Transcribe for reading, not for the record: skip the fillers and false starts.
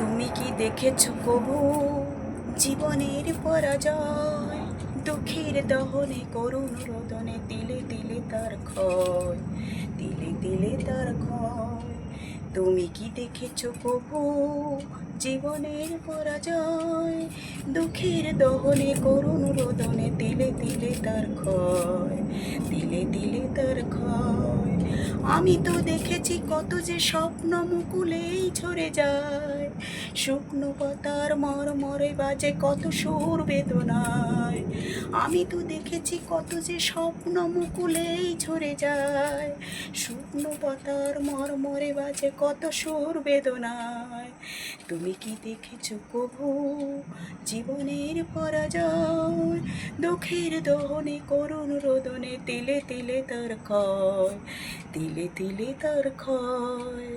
তুমি কি দেখেছ কবু জীবনের পরাজয়? দুঃখের দহনে করুণ রোদনে তিলে তিলে তার ক্ষয়, তিলে তিলে তার ক্ষয়। তুমি কি দেখেছ কবু জীবনের পরাজয়? দুঃখের দহনে করুণ রোদনে তিলে তিলে তার ক্ষয়, তিলে তিলে তার ক্ষয়। আমি তো দেখেছি কত যে স্বপ্ন মুকুলেই ঝরে যায়, শুকনো পাতার মরমরে বাজে কত সুর বেদনায়। আমি তো দেখেছি কত যে স্বপ্ন মুকুলেই ঝরে যায়, শুকনো পাতার মরমরে বাজে কত সুর বেদনায়। তুমি কি দেখেছো কভু জীবনের পরাজয়? দুঃখের দহনে করুণ রোদনে তিলে তিলে তার ক্ষয়, তিলে তিলে তার ক্ষয়।